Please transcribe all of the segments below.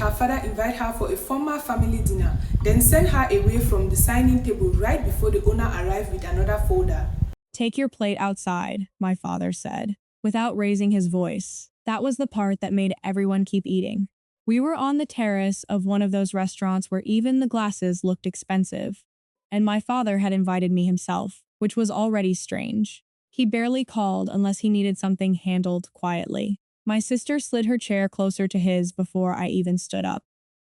her father invite her for a formal family dinner, then send her away from the dining table right before the owner arrived with another folder. "Take your plate outside," my father said, without raising his voice. That was the part that made everyone keep eating. We were on the terrace of one of those restaurants where even the glasses looked expensive, and my father had invited me himself, which was already strange. He barely called unless he needed something handled quietly. My sister slid her chair closer to his before I even stood up.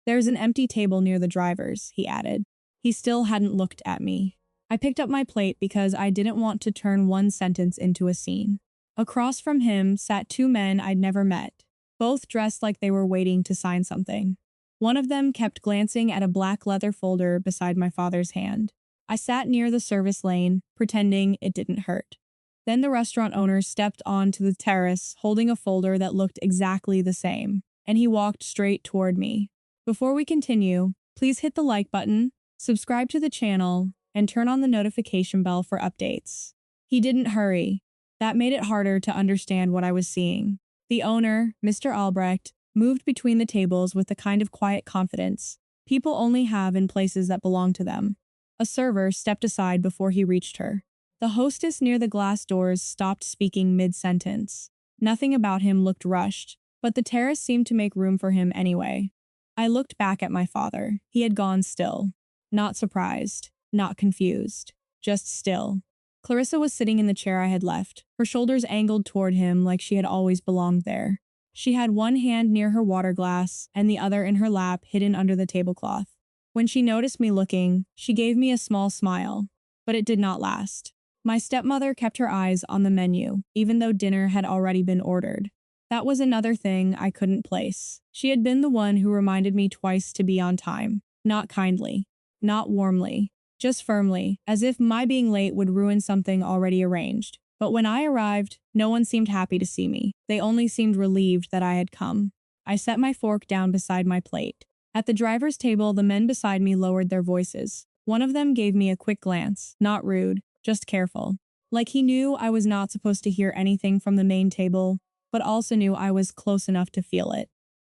"There's an empty table near the driver's," he added. He still hadn't looked at me. I picked up my plate because I didn't want to turn one sentence into a scene. Across from him sat two men I'd never met, both dressed like they were waiting to sign something. One of them kept glancing at a black leather folder beside my father's hand. I sat near the service lane, pretending it didn't hurt. Then the restaurant owner stepped onto the terrace holding a folder that looked exactly the same, and he walked straight toward me. Before we continue, please hit the like button, subscribe to the channel, and turn on the notification bell for updates. He didn't hurry. That made it harder to understand what I was seeing. The owner, Mr. Albrecht, moved between the tables with the kind of quiet confidence people only have in places that belong to them. A server stepped aside before he reached her. The hostess near the glass doors stopped speaking mid-sentence. Nothing about him looked rushed, but the terrace seemed to make room for him anyway. I looked back at my father. He had gone still. Not surprised, not confused, just still. Clarissa was sitting in the chair I had left, her shoulders angled toward him like she had always belonged there. She had one hand near her water glass and the other in her lap hidden under the tablecloth. When she noticed me looking, she gave me a small smile, but it did not last. My stepmother kept her eyes on the menu, even though dinner had already been ordered. That was another thing I couldn't place. She had been the one who reminded me twice to be on time. Not kindly, not warmly, just firmly, as if my being late would ruin something already arranged. But when I arrived, no one seemed happy to see me. They only seemed relieved that I had come. I set my fork down beside my plate. At the driver's table, the men beside me lowered their voices. One of them gave me a quick glance, not rude, just careful. Like he knew I was not supposed to hear anything from the main table, but also knew I was close enough to feel it.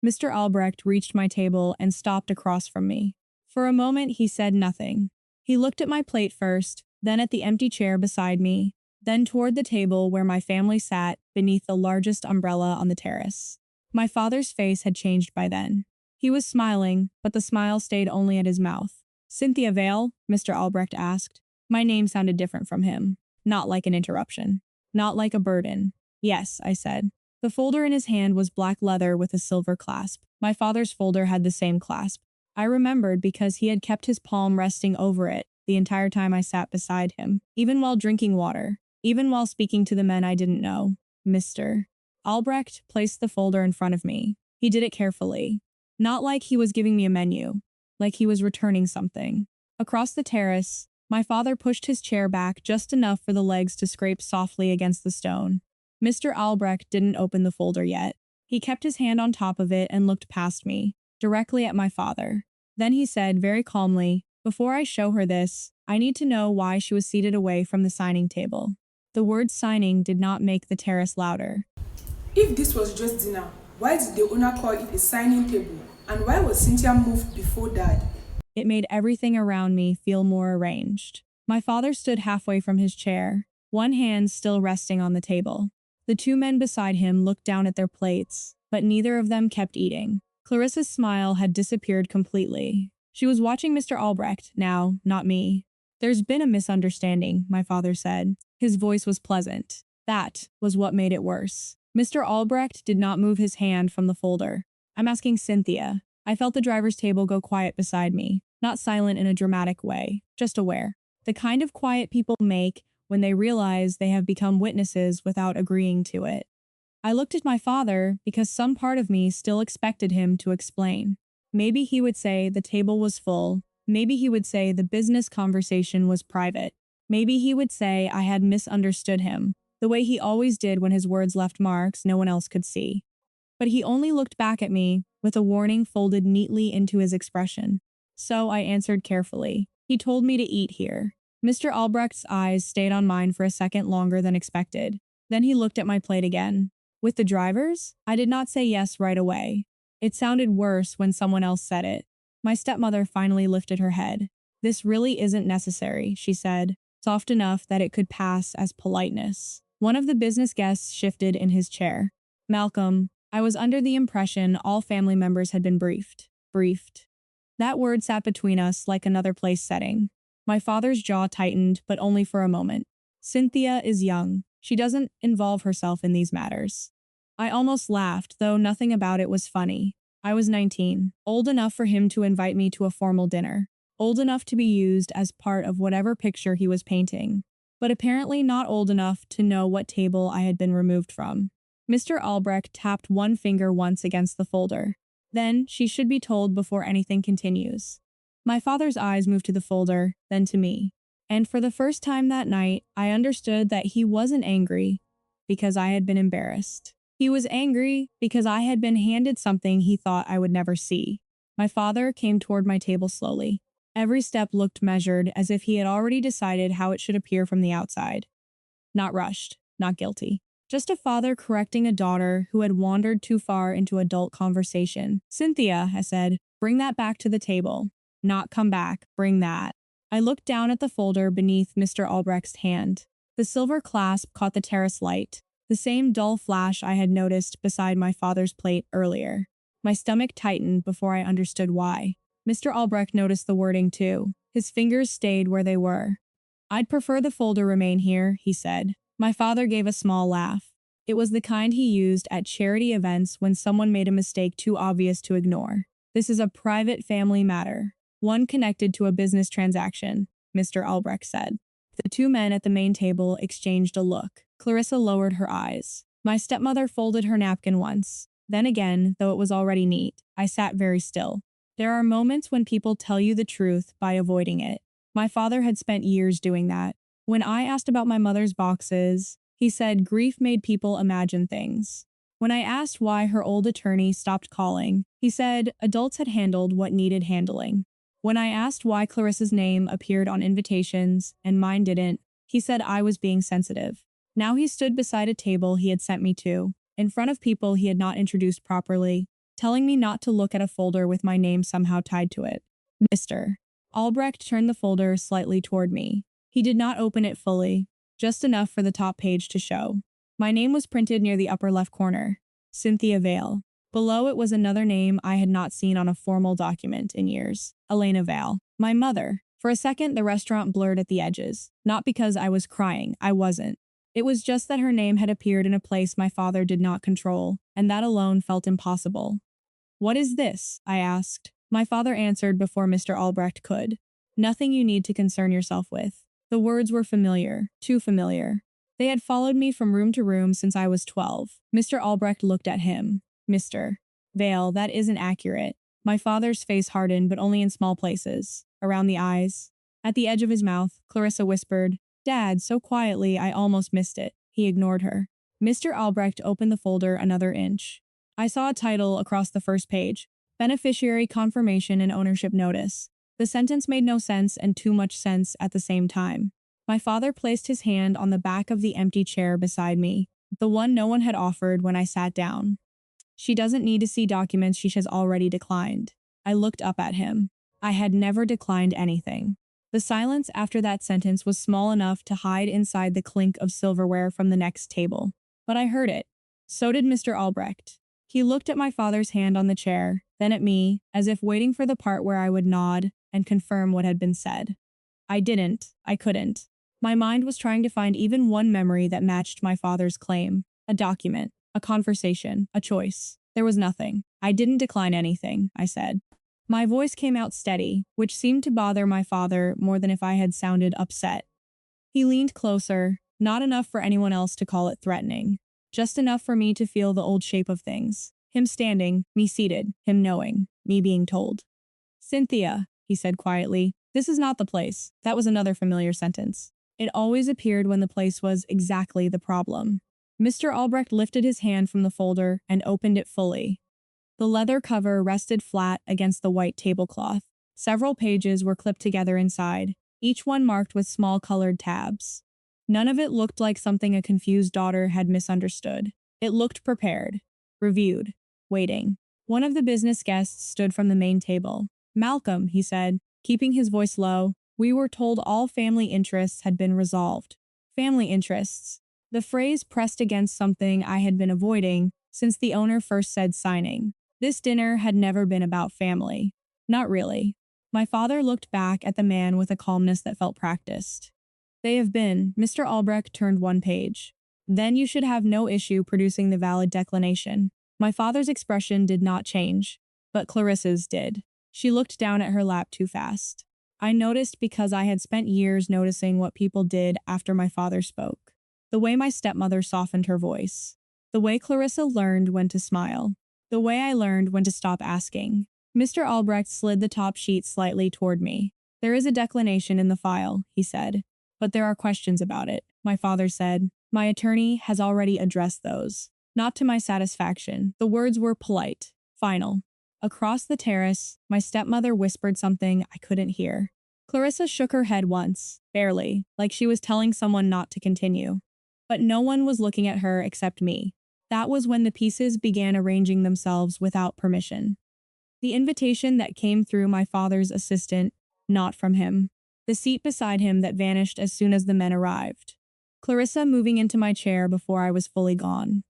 Mr. Albrecht reached my table and stopped across from me. For a moment, he said nothing. He looked at my plate first, then at the empty chair beside me, then toward the table where my family sat beneath the largest umbrella on the terrace. My father's face had changed by then. He was smiling, but the smile stayed only at his mouth. "Synthia Vale?" Mr. Albrecht asked. My name sounded different from him. Not like an interruption. Not like a burden. "Yes," I said. The folder in his hand was black leather with a silver clasp. My father's folder had the same clasp. I remembered because he had kept his palm resting over it the entire time I sat beside him, even while drinking water, even while speaking to the men I didn't know. Mr. Albrecht placed the folder in front of me. He did it carefully. Not like he was giving me a menu, like he was returning something. Across the terrace, my father pushed his chair back just enough for the legs to scrape softly against the stone. Mr. Albrecht didn't open the folder yet. He kept his hand on top of it and looked past me, directly at my father. Then he said very calmly, "Before I show her this, I need to know why she was seated away from the signing table." The word signing did not make the terrace louder. If this was just dinner, why did the owner call it a signing table? And why was Cynthia moved before that? It made everything around me feel more arranged. My father stood halfway from his chair, one hand still resting on the table. The two men beside him looked down at their plates, but neither of them kept eating. Clarissa's smile had disappeared completely. She was watching Mr. Albrecht now, not me. "There's been a misunderstanding," my father said. His voice was pleasant. That was what made it worse. Mr. Albrecht did not move his hand from the folder. "I'm asking Synthia." I felt the driver's table go quiet beside me, not silent in a dramatic way, just aware. The kind of quiet people make when they realize they have become witnesses without agreeing to it. I looked at my father because some part of me still expected him to explain. Maybe he would say the table was full. Maybe he would say the business conversation was private. Maybe he would say I had misunderstood him, the way he always did when his words left marks no one else could see. But he only looked back at me, with a warning folded neatly into his expression. So I answered carefully. "He told me to eat here." Mr. Albrecht's eyes stayed on mine for a second longer than expected. Then he looked at my plate again. "With the drivers?" I did not say yes right away. It sounded worse when someone else said it. My stepmother finally lifted her head. This really isn't necessary, she said, soft enough that it could pass as politeness. One of the business guests shifted in his chair. Malcolm, I was under the impression all family members had been briefed. Briefed. That word sat between us like another place setting. My father's jaw tightened, but only for a moment. Synthia is young. She doesn't involve herself in these matters. I almost laughed, though nothing about it was funny. I was 19, old enough for him to invite me to a formal dinner, old enough to be used as part of whatever picture he was painting, but apparently not old enough to know what table I had been removed from. Mr. Albrecht tapped one finger once against the folder. Then, she should be told before anything continues. My father's eyes moved to the folder, then to me. And for the first time that night, I understood that he wasn't angry because I had been embarrassed. He was angry because I had been handed something he thought I would never see. My father came toward my table slowly. Every step looked measured, as if he had already decided how it should appear from the outside. Not rushed, not guilty. Just a father correcting a daughter who had wandered too far into adult conversation. Synthia, I said, bring that back to the table. Not come back, bring that. I looked down at the folder beneath Mr. Albrecht's hand. The silver clasp caught the terrace light, the same dull flash I had noticed beside my father's plate earlier. My stomach tightened before I understood why. Mr. Albrecht noticed the wording too. His fingers stayed where they were. I'd prefer the folder remain here, he said. My father gave a small laugh. It was the kind he used at charity events when someone made a mistake too obvious to ignore. This is a private family matter, one connected to a business transaction, Mr. Albrecht said. The two men at the main table exchanged a look. Clarissa lowered her eyes. My stepmother folded her napkin once. Then again, though it was already neat, I sat very still. There are moments when people tell you the truth by avoiding it. My father had spent years doing that. When I asked about my mother's boxes, he said grief made people imagine things. When I asked why her old attorney stopped calling, he said adults had handled what needed handling. When I asked why Clarissa's name appeared on invitations and mine didn't, he said I was being sensitive. Now he stood beside a table he had sent me to, in front of people he had not introduced properly, telling me not to look at a folder with my name somehow tied to it. Mr. Albrecht turned the folder slightly toward me. He did not open it fully, just enough for the top page to show. My name was printed near the upper left corner, Synthia Vale. Below it was another name I had not seen on a formal document in years, Elena Vale, my mother. For a second, the restaurant blurred at the edges. Not because I was crying, I wasn't. It was just that her name had appeared in a place my father did not control, and that alone felt impossible. What is this? I asked. My father answered before Mr. Albrecht could. Nothing you need to concern yourself with. The words were familiar, too familiar. They had followed me from room to room since I was 12. Mr. Albrecht looked at him. Mr. Vale, that isn't accurate. My father's face hardened, but only in small places. Around the eyes. At the edge of his mouth, Clarissa whispered, Dad, so quietly I almost missed it. He ignored her. Mr. Albrecht opened the folder another inch. I saw a title across the first page. Beneficiary Confirmation and Ownership Notice. The sentence made no sense and too much sense at the same time. My father placed his hand on the back of the empty chair beside me, the one no one had offered when I sat down. She doesn't need to see documents she has already declined. I looked up at him. I had never declined anything. The silence after that sentence was small enough to hide inside the clink of silverware from the next table. But I heard it. So did Mr. Albrecht. He looked at my father's hand on the chair, then at me, as if waiting for the part where I would nod and confirm what had been said. I didn't. I couldn't. My mind was trying to find even one memory that matched my father's claim. A document, a conversation, a choice. There was nothing. I didn't decline anything, I said. My voice came out steady, which seemed to bother my father more than if I had sounded upset. He leaned closer, not enough for anyone else to call it threatening. Just enough for me to feel the old shape of things. Him standing, me seated, him knowing, me being told. Synthia, he said quietly, this is not the place. That was another familiar sentence. It always appeared when the place was exactly the problem. Mr. Albrecht lifted his hand from the folder and opened it fully. The leather cover rested flat against the white tablecloth. Several pages were clipped together inside, each one marked with small colored tabs. None of it looked like something a confused daughter had misunderstood. It looked prepared, reviewed, waiting. One of the business guests stood from the main table. Malcolm, he said, keeping his voice low, we were told all family interests had been resolved. Family interests. The phrase pressed against something I had been avoiding since the owner first said signing. This dinner had never been about family. Not really. My father looked back at the man with a calmness that felt practiced. They have been. Mr. Albrecht turned one page. Then you should have no issue producing the valid declination. My father's expression did not change, but Clarissa's did. She looked down at her lap too fast. I noticed because I had spent years noticing what people did after my father spoke. The way my stepmother softened her voice. The way Clarissa learned when to smile. The way I learned when to stop asking. Mr. Albrecht slid the top sheet slightly toward me. There is a declination in the file, he said. But there are questions about it, my father said. My attorney has already addressed those. Not to my satisfaction. The words were polite, final. Across the terrace, my stepmother whispered something I couldn't hear. Clarissa shook her head once, barely, like she was telling someone not to continue. But no one was looking at her except me. That was when the pieces began arranging themselves without permission. The invitation that came through my father's assistant, not from him. The seat beside him that vanished as soon as the men arrived. Clarissa moving into my chair before I was fully gone.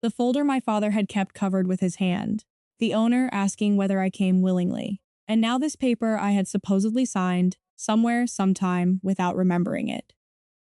The folder my father had kept covered with his hand. The owner asking whether I came willingly. And now this paper I had supposedly signed, somewhere, sometime, without remembering it.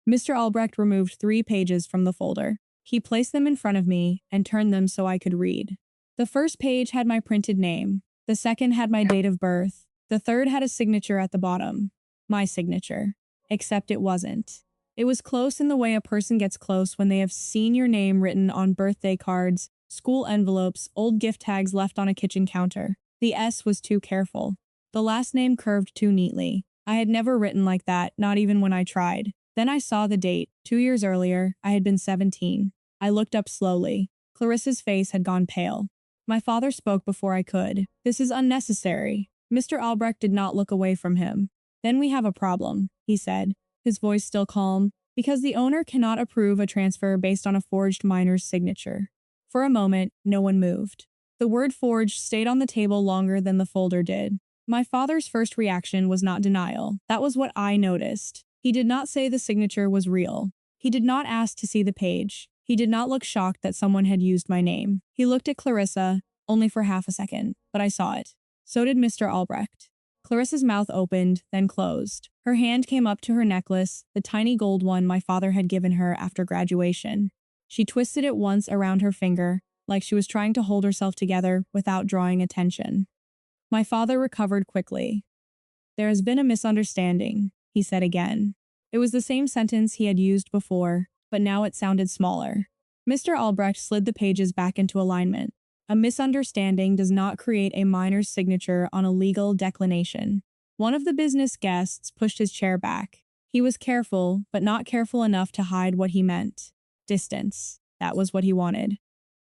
Mr. Albrecht removed 3 pages from the folder. He placed them in front of me and turned them so I could read. The first page had my printed name. The second had my date of birth. The third had a signature at the bottom. My signature. Except it wasn't. It was close in the way a person gets close when they have seen your name written on birthday cards, school envelopes, old gift tags left on a kitchen counter. The S was too careful. The last name curved too neatly. I had never written like that, not even when I tried. Then I saw the date. 2 years earlier, I had been 17. I looked up slowly. Clarissa's face had gone pale. My father spoke before I could. This is unnecessary. Mr. Albrecht did not look away from him. Then we have a problem, he said, his voice still calm, because the owner cannot approve a transfer based on a forged miner's signature. For a moment, no one moved. The word forged stayed on the table longer than the folder did. My father's first reaction was not denial. That was what I noticed. He did not say the signature was real. He did not ask to see the page. He did not look shocked that someone had used my name. He looked at Clarissa, only for half a second, but I saw it. So did Mr. Albrecht. Clarissa's mouth opened, then closed. Her hand came up to her necklace, the tiny gold one my father had given her after graduation. She twisted it once around her finger, like she was trying to hold herself together without drawing attention. My father recovered quickly. There has been a misunderstanding, he said again. It was the same sentence he had used before, but now it sounded smaller. Mr. Albrecht slid the pages back into alignment. A misunderstanding does not create a miner's signature on a legal declination. One of the business guests pushed his chair back. He was careful, but not careful enough to hide what he meant. Distance. That was what he wanted.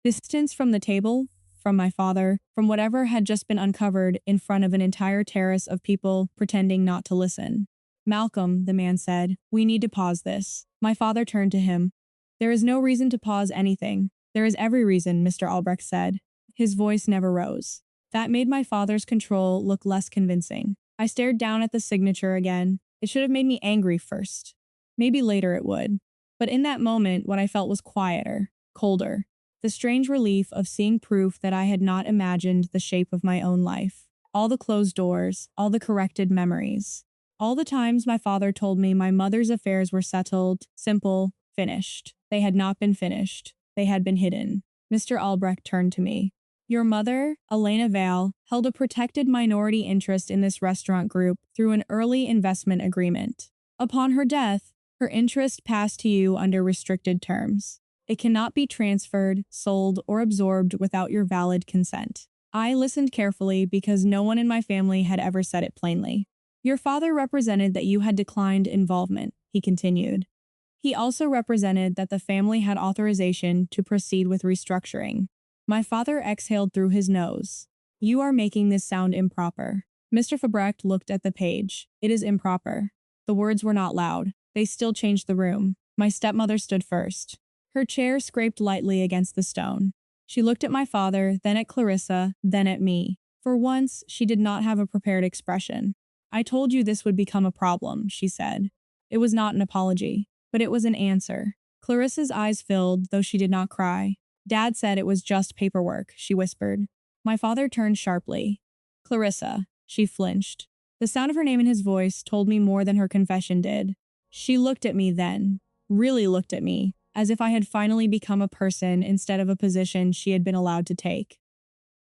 Distance from the table, from my father, from whatever had just been uncovered in front of an entire terrace of people pretending not to listen. Malcolm, the man said, we need to pause this. My father turned to him. There is no reason to pause anything. There is every reason, Mr. Albrecht said. His voice never rose. That made my father's control look less convincing. I stared down at the signature again. It should have made me angry first. Maybe later it would. But in that moment, what I felt was quieter, colder. The strange relief of seeing proof that I had not imagined the shape of my own life. All the closed doors, all the corrected memories. All the times my father told me my mother's affairs were settled, simple, finished. They had not been finished. They had been hidden. Mr. Albrecht turned to me. Your mother, Elena Vale, held a protected minority interest in this restaurant group through an early investment agreement. Upon her death, her interest passed to you under restricted terms. It cannot be transferred, sold, or absorbed without your valid consent. I listened carefully because no one in my family had ever said it plainly. Your father represented that you had declined involvement, he continued. He also represented that the family had authorization to proceed with restructuring. My father exhaled through his nose. You are making this sound improper. Mr. Fabrecht looked at the page. It is improper. The words were not loud. They still changed the room. My stepmother stood first. Her chair scraped lightly against the stone. She looked at my father, then at Clarissa, then at me. For once, she did not have a prepared expression. I told you this would become a problem, she said. It was not an apology, but it was an answer. Clarissa's eyes filled, though she did not cry. Dad said it was just paperwork, she whispered. My father turned sharply. Clarissa, she flinched. The sound of her name in his voice told me more than her confession did. She looked at me then, really looked at me, as if I had finally become a person instead of a position she had been allowed to take.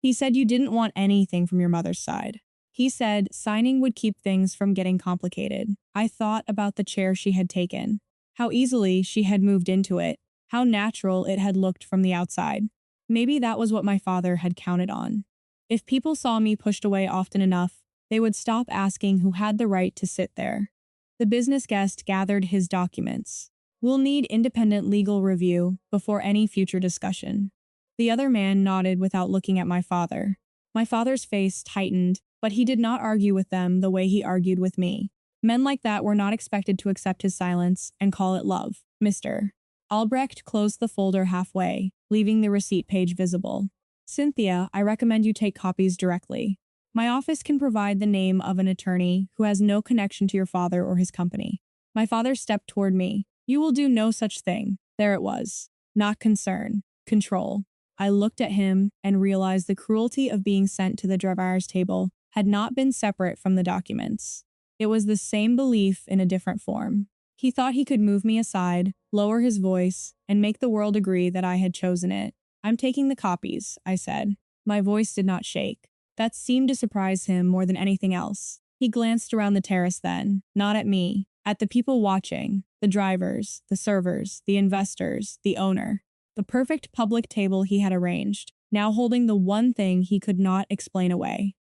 He said you didn't want anything from your mother's side. He said signing would keep things from getting complicated. I thought about the chair she had taken, how easily she had moved into it, how natural it had looked from the outside. Maybe that was what my father had counted on. If people saw me pushed away often enough, they would stop asking who had the right to sit there. The business guest gathered his documents. We'll need independent legal review before any future discussion. The other man nodded without looking at my father. My father's face tightened, but he did not argue with them the way he argued with me. Men like that were not expected to accept his silence and call it love. Mr. Albrecht closed the folder halfway, leaving the receipt page visible. Synthia, I recommend you take copies directly. My office can provide the name of an attorney who has no connection to your father or his company. My father stepped toward me. You will do no such thing. There it was. Not concern. Control. I looked at him and realized the cruelty of being sent to the driver's table had not been separate from the documents. It was the same belief in a different form. He thought he could move me aside, lower his voice, and make the world agree that I had chosen it. I'm taking the copies, I said. My voice did not shake. That seemed to surprise him more than anything else. He glanced around the terrace then, not at me, at the people watching, the drivers, the servers, the investors, the owner. The perfect public table he had arranged, now holding the one thing he could not explain away.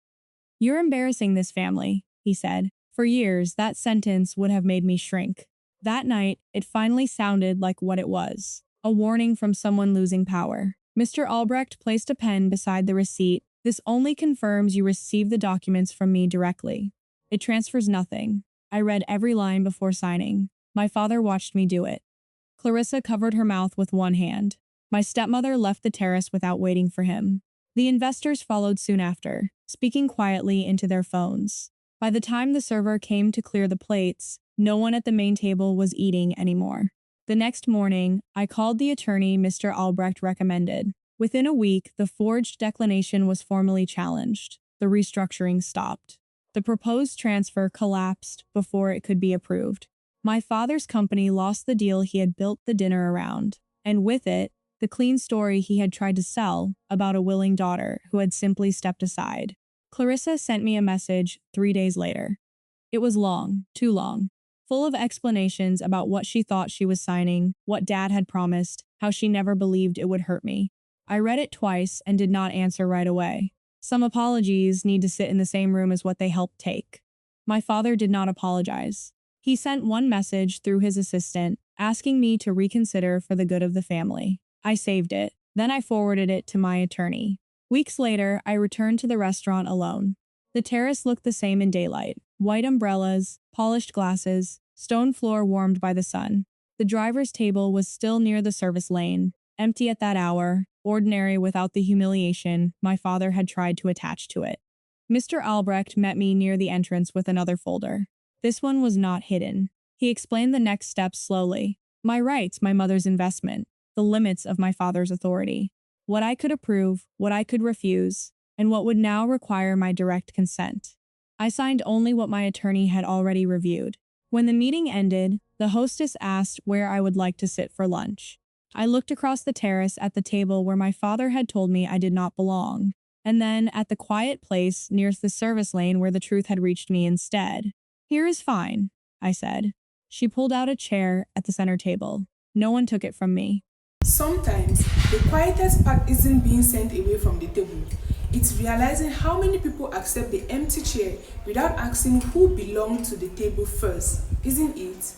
You're embarrassing this family, he said. For years, that sentence would have made me shrink. That night, it finally sounded like what it was. A warning from someone losing power. Mr. Albrecht placed a pen beside the receipt. This only confirms you received the documents from me directly. It transfers nothing. I read every line before signing. My father watched me do it. Clarissa covered her mouth with one hand. My stepmother left the terrace without waiting for him. The investors followed soon after, speaking quietly into their phones. By the time the server came to clear the plates, no one at the main table was eating anymore. The next morning, I called the attorney Mr. Albrecht recommended. Within a week, the forged declination was formally challenged. The restructuring stopped. The proposed transfer collapsed before it could be approved. My father's company lost the deal he had built the dinner around, and with it, the clean story he had tried to sell about a willing daughter who had simply stepped aside. Clarissa sent me a message 3 days later. It was long, too long, full of explanations about what she thought she was signing, what Dad had promised, how she never believed it would hurt me. I read it twice and did not answer right away. Some apologies need to sit in the same room as what they helped take. My father did not apologize. He sent one message through his assistant, asking me to reconsider for the good of the family. I saved it. Then I forwarded it to my attorney. Weeks later, I returned to the restaurant alone. The terrace looked the same in daylight. White umbrellas, polished glasses, stone floor warmed by the sun. The driver's table was still near the service lane, empty at that hour, ordinary without the humiliation my father had tried to attach to it. Mr. Albrecht met me near the entrance with another folder. This one was not hidden. He explained the next steps slowly. My rights, my mother's investment, the limits of my father's authority, what I could approve, what I could refuse, and what would now require my direct consent. I signed only what my attorney had already reviewed. When the meeting ended, the hostess asked where I would like to sit for lunch. I looked across the terrace at the table where my father had told me I did not belong, and then at the quiet place nearest the service lane where the truth had reached me instead. Here is fine, I said. She pulled out a chair at the center table. No one took it from me. Sometimes, the quietest part isn't being sent away from the table. It's realizing how many people accept the empty chair without asking who belonged to the table first, isn't it?